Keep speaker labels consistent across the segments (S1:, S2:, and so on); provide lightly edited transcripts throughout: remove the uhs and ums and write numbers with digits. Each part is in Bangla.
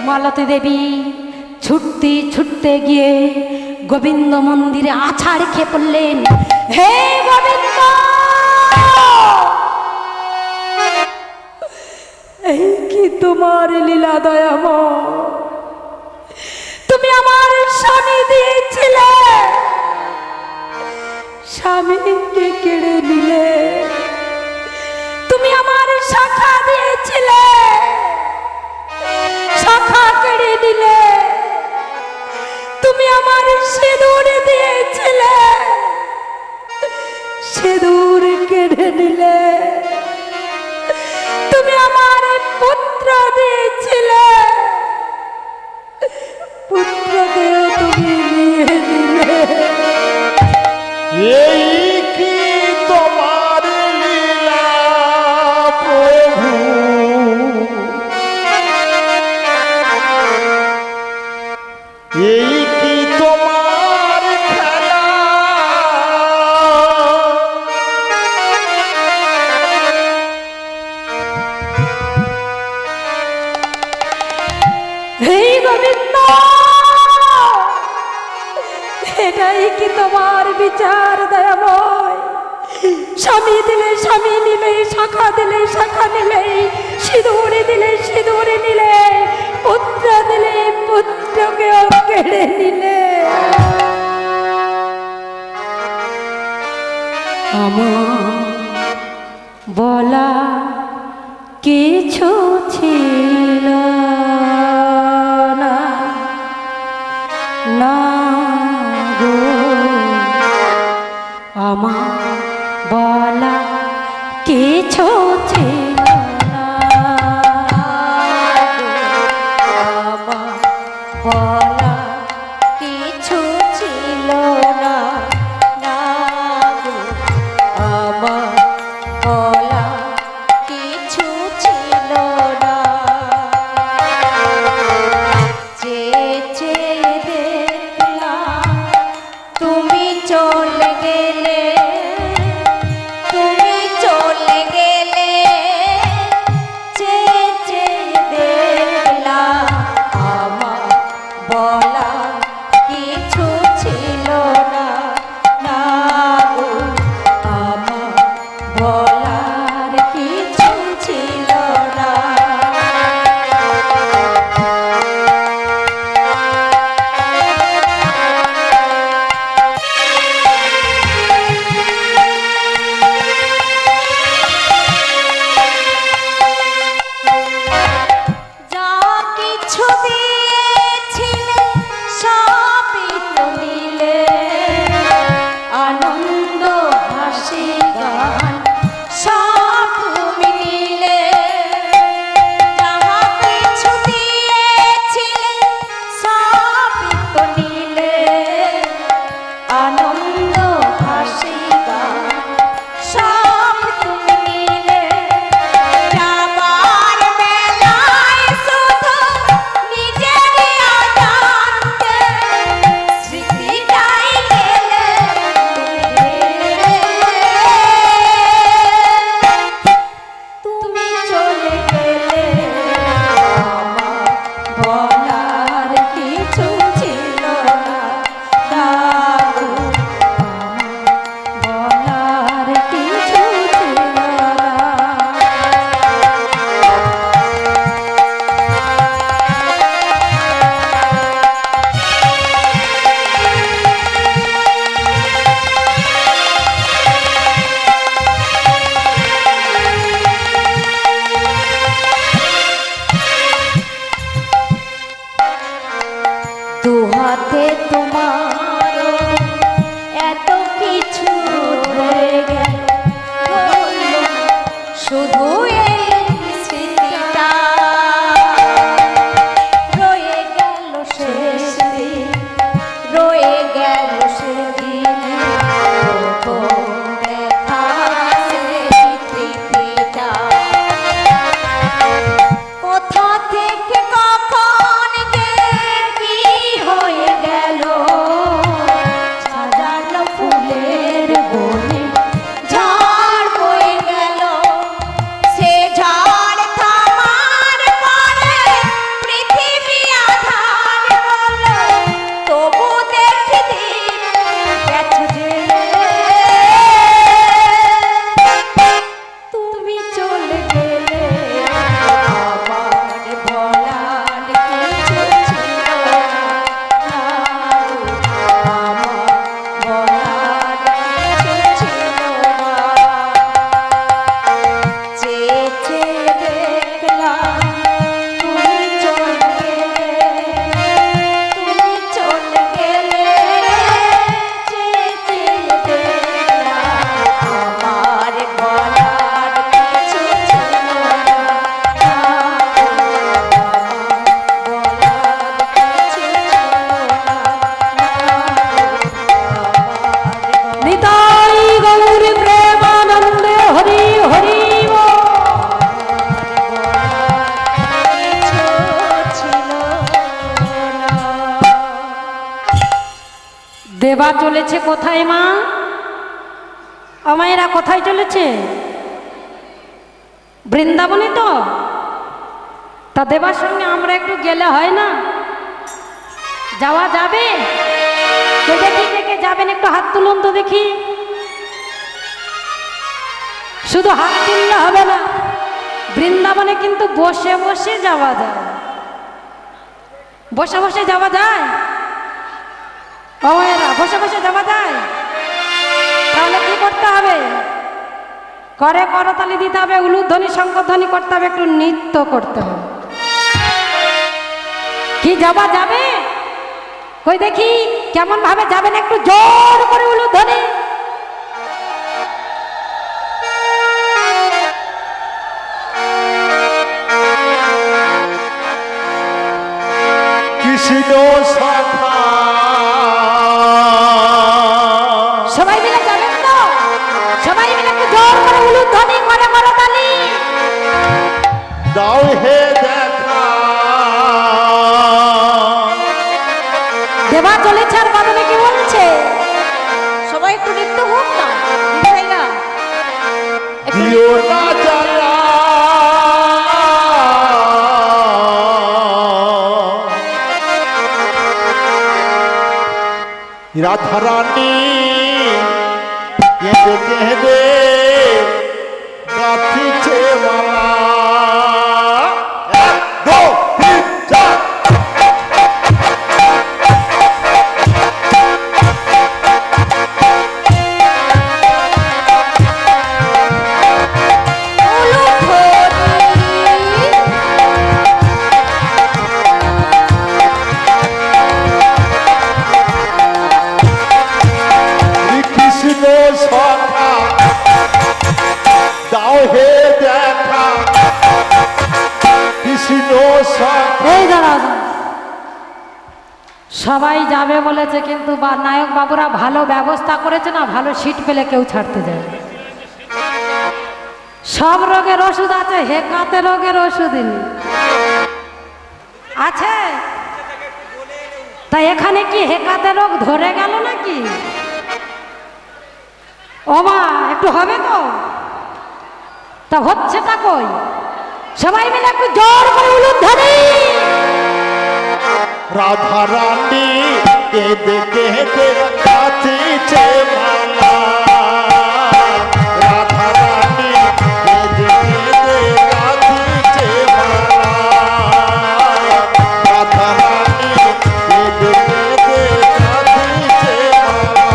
S1: মালতী দেবী ছুটতে ছুটতে গিয়ে গোবিন্দ মন্দিরে আছাড় খেয়ে পড়লেন। হে গোবিন্দ, এই কি তোমার লীলা দয়াময়? তুমি আমার স্বামী দিয়েছিলে, স্বামীকে কেড়ে নিলে। তুমি আমার শাখা দিয়েছিলে, শাখা কেড়ে নিলে। তুমি আমার সিঁদুর দিয়েছিলে, সিঁদুর কেড়ে নিলে। তুমি আমার পুত্র দিয়েছিলে, পুত্রকেও তুমি নিয়ে নিলে।
S2: এই কি তোমার লীলা প্রভু? এই কি তোমার খেলা?
S1: হে গোবিন্দ, এটাই কি তোমার বিচার দয়াময়? স্বামী দিলে স্বামী নিলে, শাখা দিলে শাখা নিলে, সিঁদুর দিলে সিঁদুর নিলে, পুত্র দিলে পুত্রকেও কেড়ে নিলে। আমার বলা কিছু ছিল না, না গো, আমার বলা কিছু ছিল না, আমার বলা কিছু ছিল না, না গো, আমার বলা কিছু ছিল না। চেয়ে চেয়ে দেখলাম তুমি চলে গেলে, তুমি চলে গেলে। চেয়ে চেয়ে দেখলাম আমার দেবা চলেছে কোথায় মা? আমায়েরা কোথায় চলেছে? বৃন্দাবনে তো। তা দেবার সঙ্গে আমরা একটু গেলে হয় না? যাওয়া যাবে? কে দেখি কে যাবেন একটু হাত তুলুন তো দেখি। শুধু হাত তুললে হবে না, বৃন্দাবনে কিন্তু বসে বসে যাওয়া যায়। বসে বসে যাওয়া যায়? আমায়েরা বসে বসে যাওয়া যায়? তাহলে কি করতে হবে? করে করতালি দিতে হবে, উলুধ্বনি শঙ্খধ্বনি করতে হবে, একটু নৃত্য করতে হবে। কি যাওয়া যাবে? কই দেখি কেমন ভাবে যাবেন, একটু জোর করে উলুধ্বনি।
S2: কৃষ্ণ সখা
S1: সবাই মিলে যাবেন তো? সবাই মিলে একটু জোর করে উলুধ্বনি করে করতালি।
S2: দাও হে দেখা
S1: দেবা চলেছে আর বাদনে কি বলছে?
S3: সবাই একটু নৃত্য হোক না ভাইরা, একটু
S2: দিও না জ্বালা রাধা রানী কেঁদে কেঁদে গাঁথিছে মালা। এক, দু, তিন, চার। কৃষ্ণ সখা দাও হে দেখা কৃষ্ণ সখা।
S1: এই দাঁড়াও দাঁড়াও। সবাই যাবে বলেছে, কিন্তু নায়ক বাবুরা ভালো ব্যবস্থা করেছে না, ভালো সিট পেলে কেউ ছাড়তে যায় না। সব রোগের ওষুধ আছে, হেকাতে রোগের ওষুধ নেই। আছে? তা এখানে কি হেকাতে রোগ ধরে গেল নাকি? ও মা, একটু হবে তো? তা হচ্ছেটা কই? সবাই মিলে একটু জোর করে উলুধ্বনি।
S2: রাধা রানী কেঁদে কেঁদে গাঁথিছে মালা। রাধা রানী কেঁদে কেঁদে গাঁথিছে মালা। রাধা রানী কেঁদে কেঁদে গাঁথিছে মালা।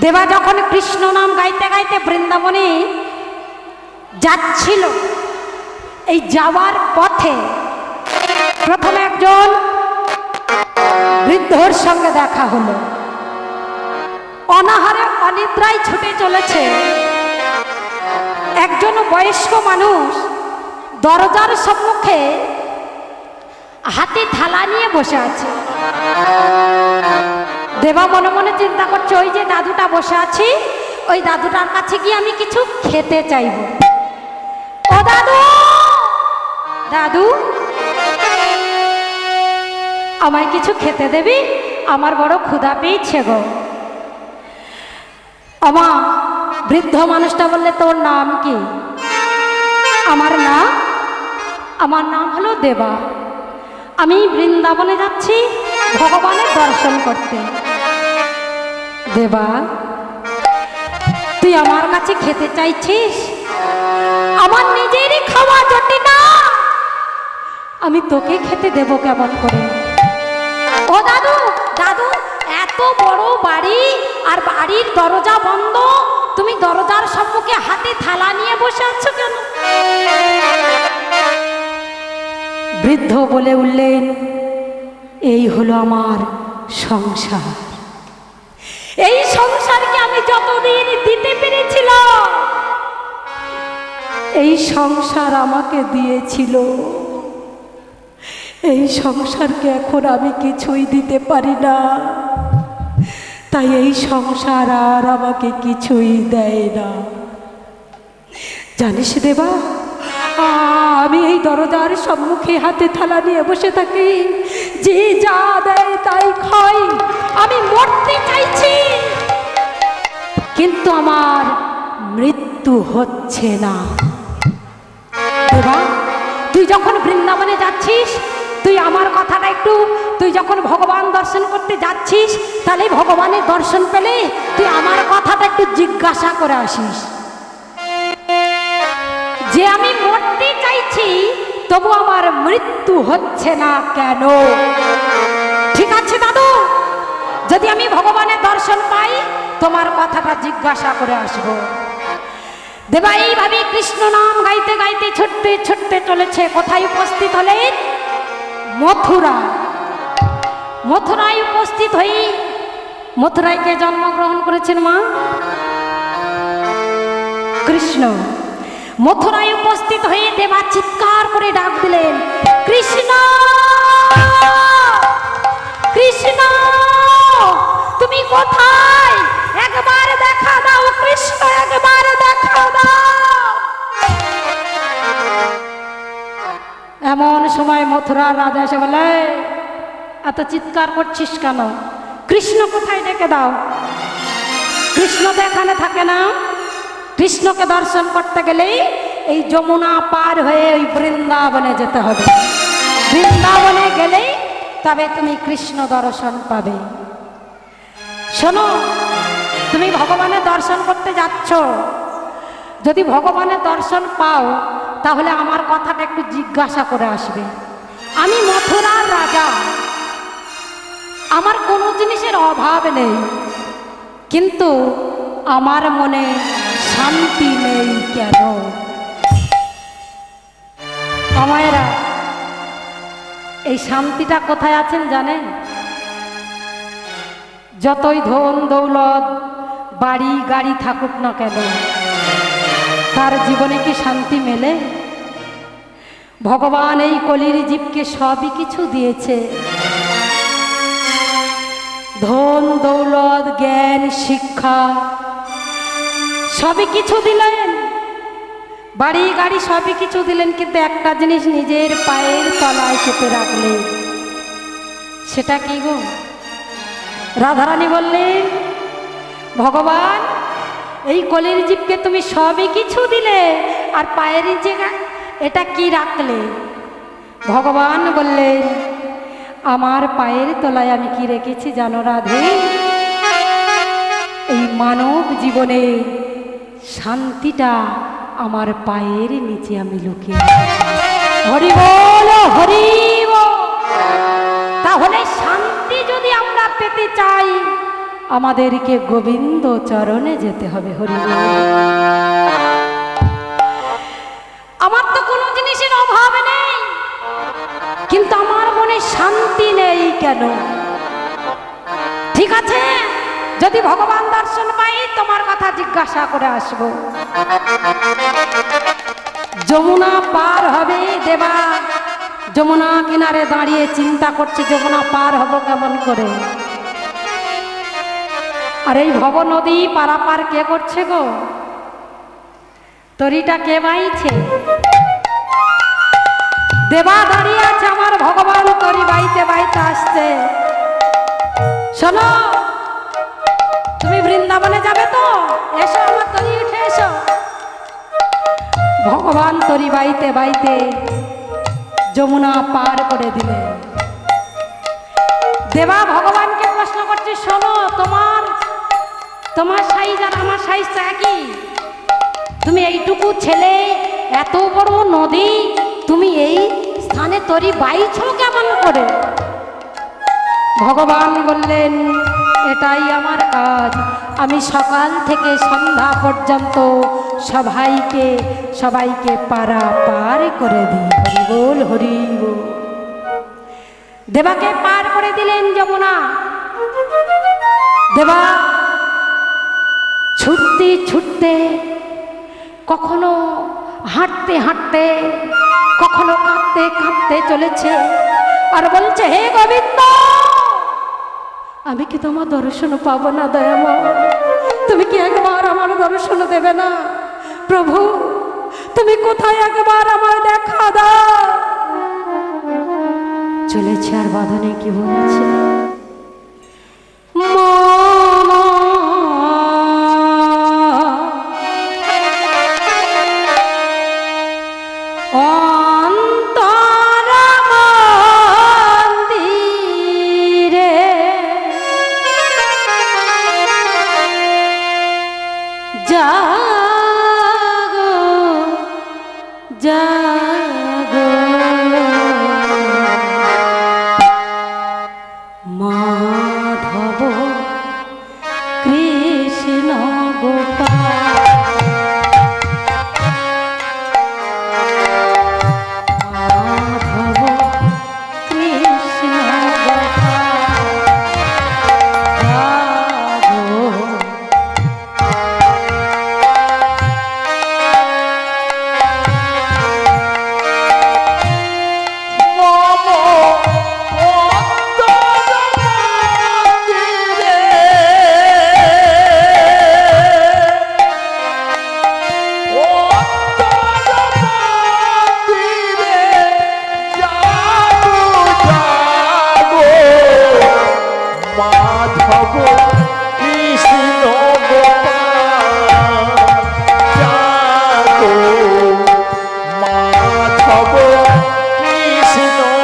S1: দেবা যখন কৃষ্ণ নাম গাইতে গাইতে বৃন্দাবনে যাচ্ছিল, এই যাওয়ার পথে প্রথমে একজন বৃদ্ধর সঙ্গে দেখা হলো। অনাহারে অনিদ্রায় ছুটে চলেছে। একজন বয়স্ক মানুষ দরজার সম্মুখে হাতে থালা নিয়ে বসে আছে। দেবা মনে মনে চিন্তা করছে, ওই যে দাদুটা বসে আছি, ওই দাদুটার কাছে গিয়ে আমি কিছু খেতে চাইব। ও দাদু, দাদু আমায় কিছু খেতে দেবি? আমার বড় ক্ষুধা পেয়েছে গো। আমা বৃদ্ধ মানুষটা বললে, তোর নাম কি? আমার নাম হলো দেবা। আমি বৃন্দাবনে যাচ্ছি ভগবানের দর্শন করতে। দেবা, তুই আমার কাছে খেতে চাইছিস? আমার নিজেরই খাওয়া জোটে না, আমি তোকে খেতে দেব কেমন করে? ও দাদু, দাদু এত বড় বাড়ি আর বাড়ির দরজা বন্ধ, তুমি দরজার সম্মুখে হাতে থালা নিয়ে বসে আছো কেন? বৃদ্ধ বলে উঠলেন, এই হলো আমার সংসার। এই সংসারকে আমি যতদিন দিতে পেরেছিলাম, এই সংসার আমাকে দিয়েছিল। এই সংসারকে এখন আমি কিছুই দিতে পারি না, তাই এই সংসার আর আমাকে কিছুই দেয় না। জানিস দেবা, আমি এই দরজার সম্মুখে হাতে থালা নিয়ে বসে থাকি, যে যা দেয় তাই খাই। আমি মরতে চাইছি, কিন্তু আমার মৃত্যু হচ্ছে না। দেবা, তুই যখন বৃন্দাবনে যাচ্ছিস, তুই আমার কথাটা একটু, তুই যখন ভগবান দর্শন করতে যাচ্ছিস, তাহলে ভগবানের দর্শন পেলে তুই আমার কথাটা একটু জিজ্ঞাসা করে আসিস, যে আমি মরতে চাইছি তবু আমার মৃত্যু হচ্ছে না কেন? ঠিক আছে দাদু, যদি আমি ভগবানের দর্শন পাই তোমার কথাটা জিজ্ঞাসা করে আসব। দেবা এইভাবে কৃষ্ণ নাম গাইতে গাইতে ছুটতে ছুটতে চলেছে। কোথায় উপস্থিত হলেন? মথুরা। মথুরায় উপস্থিত হই, মথুরায় কে জন্মগ্রহণ করেছেন মা? কৃষ্ণ। মথুরায় উপস্থিত হয়ে দেবা চিৎকার করে ডাক দিলেন, কৃষ্ণ কৃষ্ণ, তুমি কোথায়? একবার দেখা দাও কৃষ্ণ, একবার দেখা দাও। এমন সময় মথুরার রাজা এসে বলে, এত চিৎকার করছিস কেন? কৃষ্ণ কোথায়, ডেকে দাও। কৃষ্ণ তো এখানে থাকে না। কৃষ্ণকে দর্শন করতে গেলেই এই যমুনা পার হয়ে ওই বৃন্দাবনে যেতে হবে। বৃন্দাবনে গেলেই তবে তুমি কৃষ্ণ দর্শন পাবে। শোনো, তুমি ভগবানের দর্শন করতে যাচ্ছ, যদি ভগবানের দর্শন পাও তাহলে আমার কথাটা একটু জিজ্ঞাসা করে আসবে। আমি মথুরার রাজা, আমার কোনো জিনিসের অভাব নেই, কিন্তু আমার মনে শান্তি নেই কেন? আমায়রা, এই শান্তিটা কোথায় আছেন জানেন? যতই ধন দৌলত বাড়ি গাড়ি থাকুক না কেন, তার জীবনে কি শান্তি মেলে? ভগবান এই কলির জীবকে সবই কিছু দিয়েছে, ধন দৌলত জ্ঞান শিক্ষা সবই কিছু দিলেন, বাড়ি গাড়ি সবই কিছু দিলেন, কিন্তু একটা জিনিস নিজের পায়ের তলায় চেপে রাখলেন। সেটা কি গো? রাধারানী বললেন, ভগবান এই কলির জীবকে তুমি সবই কিছু দিলে, আর পায়ের নিচে এটা কি রাখলে? ভগবান বললেন, আমার পায়ের তলায় আমি কি রেখেছি জানো রাধে? এই মানব জীবনে শান্তিটা আমার পায়ের নিচে আমি লুকিয়ে। হরি বল, হরি বল। তাহলে শান্তি যদি আমরা পেতে চাই আমাদেরকে গোবিন্দ চরণে যেতে হবে। হরি বল। আমার তো কোনো জিনিসের অভাব নেই, কিন্তু আমার মনে শান্তি নেই কেন? ঠিক আছে, যদি ভগবান দর্শন পাই তোমার কথা জিজ্ঞাসা করে আসব। যমুনা পার হবে দেবা, যমুনা কিনারে দাঁড়িয়ে চিন্তা করছে যমুনা পার হব কেমন করে। আর এই ভব নদী পারাপার কে করছে গো? তরিটা কে বাইছে? দেবা দাঁড়িয়ে আছে, আমার ভগবান তরি বাইতে বাইতে আসছে। শোনো, তুমি বৃন্দাবনে যাবে তো? এসো, আমার তরি উঠে এসো। ভগবান তরি বাইতে বাইতে যমুনা পার করে দিলে। দেবা ভগবানকে প্রশ্ন করছে, শোনো, তোমার সাইজ আর আমার সাইজটা একই। তুমি এইটুকু ছেলে, এত বড় নদী, তুমি এই স্থানে তরি বাইছো কেমন করে? ভগবান বললেন, এটাই আমার কাজ। আমি সকাল থেকে সন্ধ্যা পর্যন্ত সবাইকে পারাপার করে দিই। হরি বল, হরি বল। দেবাকে পার করে দিলেন যমুনা। দেবা ছুটতে ছুটতে, কখনো হাঁটতে হাঁটতে, কখনো কাঁদতে কাঁদতে চলেছে আর বলছে, হে গোবিন্দ, আমি কি তোমার দর্শন পাবো না দয়াময়? তুমি কি একবার আমার দর্শন দেবে না? প্রভু, তুমি কোথায়, একবার আমার দেখা দাও। চলেছে আর বাঁধনে কি বলেছে, জাগো মাধব কৃষ্ণ গোপাল, মাধব কৃষ্ণ গোপাল জাগো।
S2: মাধব কৃষ্ণ গোপাল জাগো, মাধব কৃষ্ণ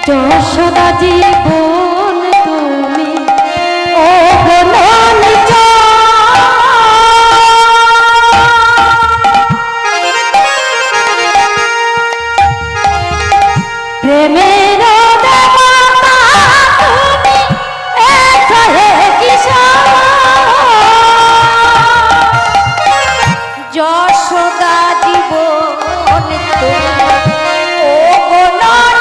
S1: যশোদা জীবন তুমি ও বনন প্রেমের দেবতা তুমি এসো হে কিশোর। যশোদা জীবন তুমি ও বনন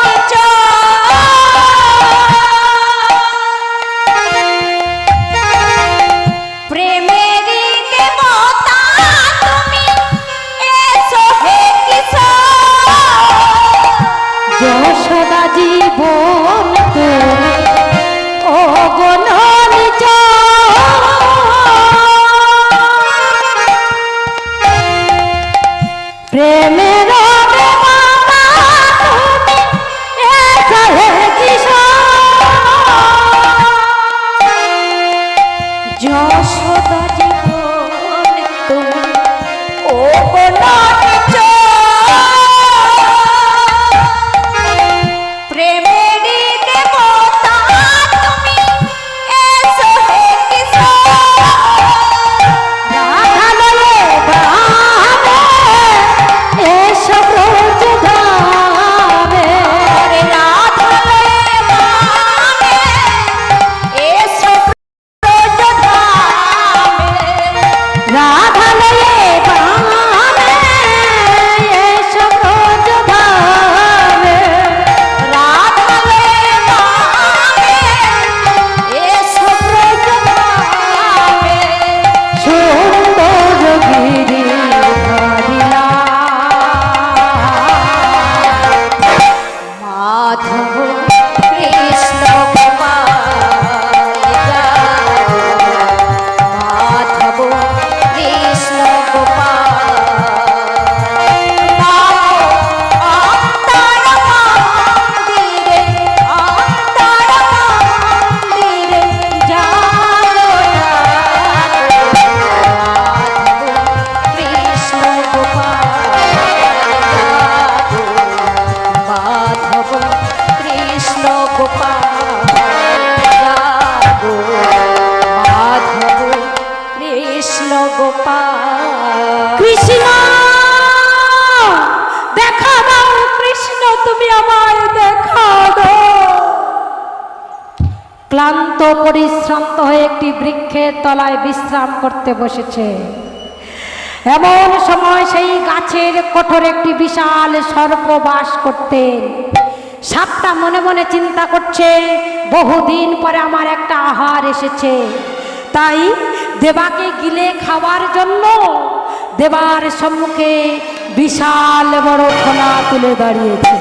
S1: আমায় দেখা দাও। ক্লান্ত পরিশ্রান্ত হয়ে একটি বৃক্ষের তলায় বিশ্রাম করতে বসেছে। এমন সময় সেই গাছের কঠোরে একটি বিশাল সর্প বাস করতেন। সাপটা মনে মনে চিন্তা করছে, বহুদিন পরে আমার একটা আহার এসেছে, তাই দেবাকে গিলে খাওয়ার জন্য দেবার সম্মুখে বিশাল বড় ফোনা তুলে দাঁড়িয়েছে।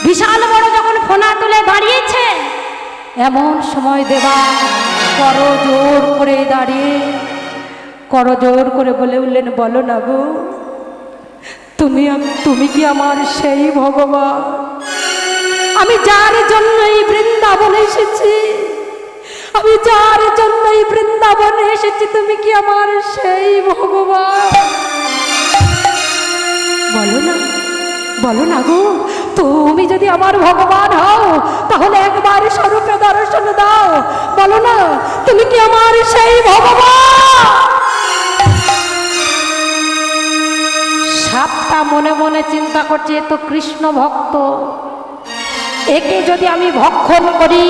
S1: বিশাল বড় যখন ফোনা তুলে দাঁড়িয়েছে, এমন সময় দেবা করজোড় করে দাঁড়িয়ে করজোড় করে বলে উঠলেন, বলো না গো, তুমি কি আমার সেই ভগবান? আমি যার জন্য এই বৃন্দাবনে এসেছি, আমি যার জন্য এই বৃন্দাবনে এসেছি, তুমি কি আমার সেই ভগবান? বলো না গো, তুমি যদি আমার ভগবান হও তাহলে একবার স্বরূপে দর্শন দাও। বলো না, তুমি কি আমার সেই ভগবান? সাপটা মনে মনে চিন্তা করছে, এ তো কৃষ্ণ ভক্ত, একে যদি আমি ভক্ষণ করি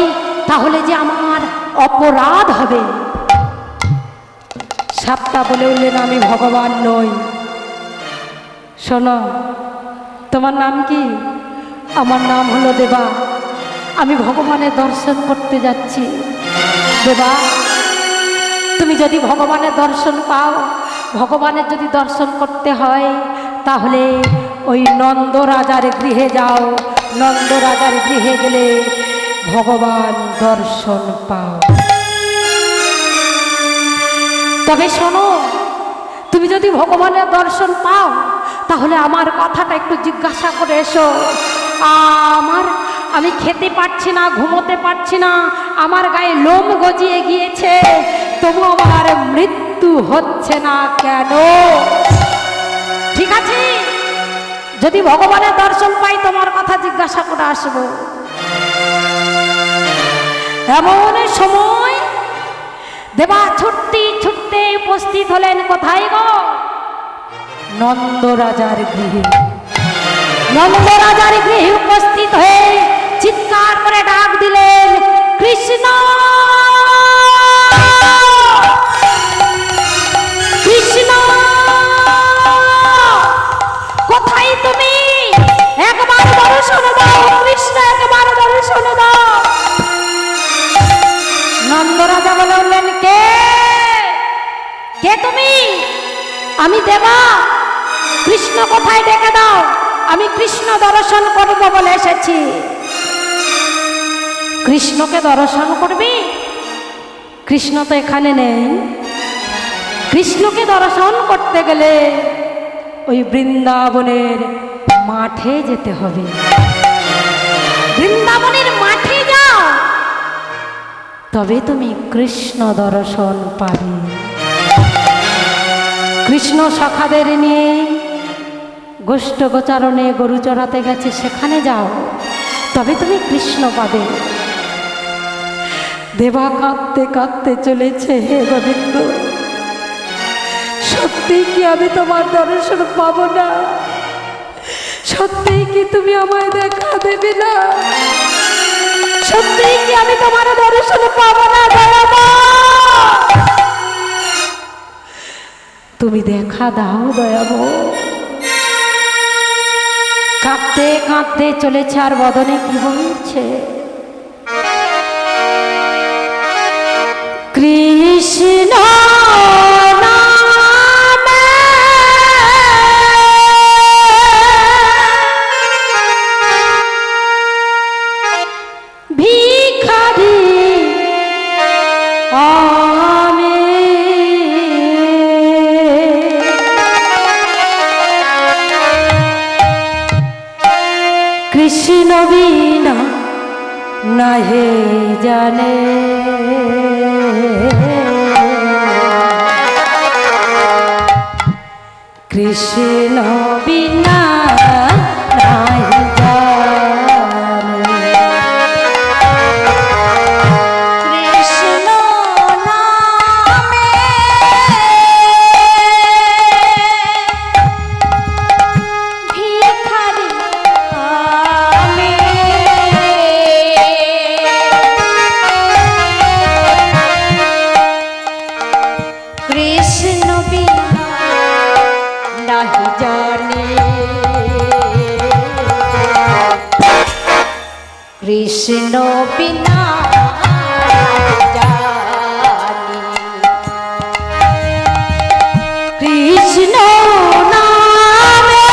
S1: তাহলে যে আমার অপরাধ হবে। সাপটা বলে উঠলেন, আমি ভগবান নই। শোনো, তোমার নাম কি? আমার নাম হলো দেবা, আমি ভগবানের দর্শন করতে যাচ্ছি। দেবা, তুমি যদি ভগবানের দর্শন পাও, ভগবানের যদি দর্শন করতে হয় তাহলে ওই নন্দ রাজার গৃহে যাও। নন্দ রাজার গৃহে গেলে ভগবান দর্শন পাও। তবে শোনো, তুমি যদি ভগবানের দর্শন পাও তাহলে আমার কথাটা একটু জিজ্ঞাসা করে এসো। আমি খেতে পারছি না, ঘুমোতে পারছি না, আমার গায়ে লোম গজিয়ে গিয়েছে, তবু আমার মৃত্যু হচ্ছে না কেন? ঠিক আছে, যদি ভগবানের দর্শন পাই তোমার কথা জিজ্ঞাসা করে আসবো। এমন সময় দেবা ছুটতে ছুটতে উপস্থিত হলেন কোথায় গো? নন্দ রাজার গৃহে। নন্দ রাজার গৃহে উপস্থিত হয়ে চিৎকার করে ডাক দিলেন, কৃষ্ণ কৃষ্ণ, কোথায় তুমি? একবার দর্শন দাও কৃষ্ণ, একবার দর্শন দাও। নন্দ রাজা বলে উঠলেন, কে তুমি? আমি দেবা। কৃষ্ণ কোথায়, ডেকে দাও, আমি কৃষ্ণ দর্শন করব বলে এসেছি। কৃষ্ণকে দর্শন করবি? কৃষ্ণ তো এখানে নেই। কৃষ্ণকে দর্শন করতে গেলে ওই বৃন্দাবনের মাঠে যেতে হবে। বৃন্দাবনের মাঠে যাও, তবে তুমি কৃষ্ণ দর্শন পাবে। কৃষ্ণ সখাদের নিয়ে গোষ্ঠ গোচারণে গরু চড়াতে গেছে, সেখানে যাও, তবে তুমি কৃষ্ণ পাবে। দেবা কাঁদতে কাঁদতে চলেছে, হে গোবিন্দ, সত্যি কি আমি তোমার দর্শন পাবো না? সত্যি কি তুমি আমায় দেখা দেবে না? সত্যি কি আমি তোমার দর্শন পাবো না? তুমি দেখা দাও দয়াবো। কাঁদতে কাঁদতে চলেছে, আর বদনে কি বলছে? কৃষ্ণ কৃষ্ণ বিনা নাহে জানে, কৃষ্ণ বিনা নাহি জানে।
S3: কৃষ্ণ নামে ভিখারি কৃষ্ণ বিনা জানি
S1: কৃষ্ণ নামে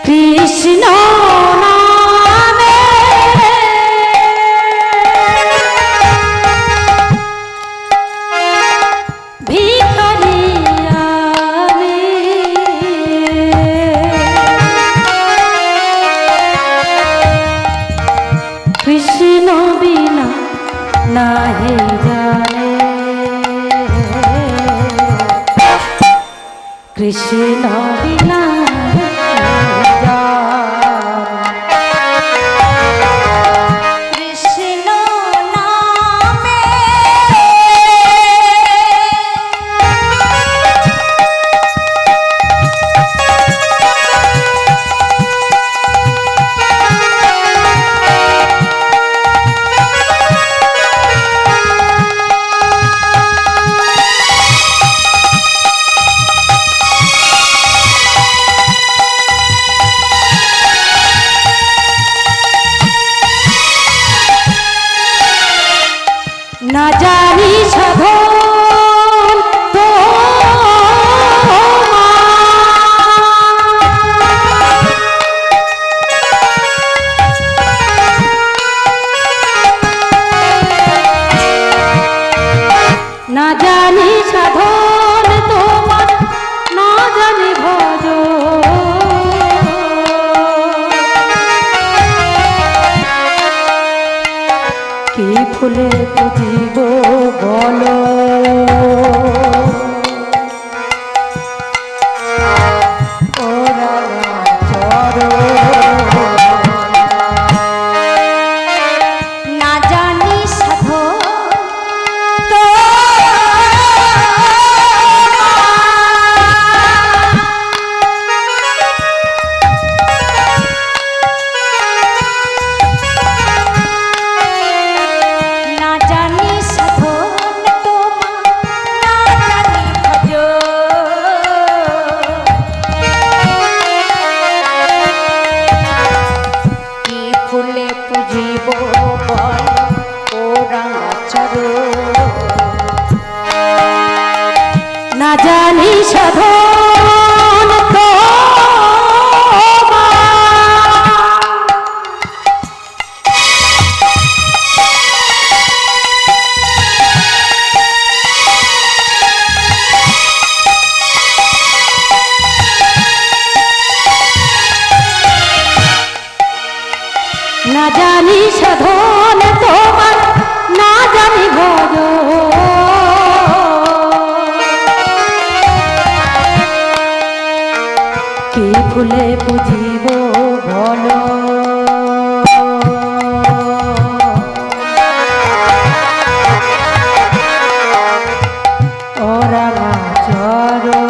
S1: কৃষ্ণ নামে ভিখারি আমি কৃষ্ণ বিনা নাহি জানে কৃষ্ণ বিনা
S3: কৃষ্ণ নামে
S1: না জানি সাধন না জানি সাধন তোমার না জানি ভজ কি ফুলে পুজিব বলো ওরা চরো
S3: না জানি সাধো তো না জানি সাধন তোমার না জানি ভজ কি ফুলে পুজিব বল ওরা চরো
S1: না জানি সাধন না জানি সাধন তোমার না জানি ভজ কি ফুলে বুঝিব বলো ওরা চরো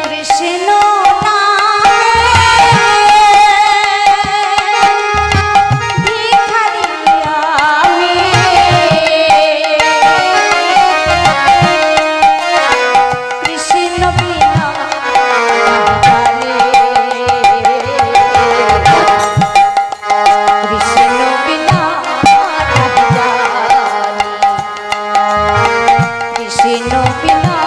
S3: কৃষ্ণ নামে ভিখারি আমি কৃষ্ণ বিনা জানি কৃষ্ণ বিনা জানি কৃষ্ণ বিনা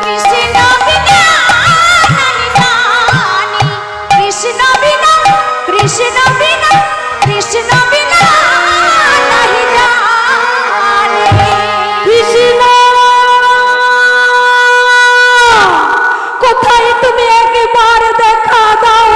S3: কৃষ্ণ বিনা নাহি জানি কৃষ্ণ বিনা কৃষ্ণ বিনা কৃষ্ণ বিনা নাহি জানি
S1: কৃষ্ণ কোথায় তুমি একবার দেখা দাও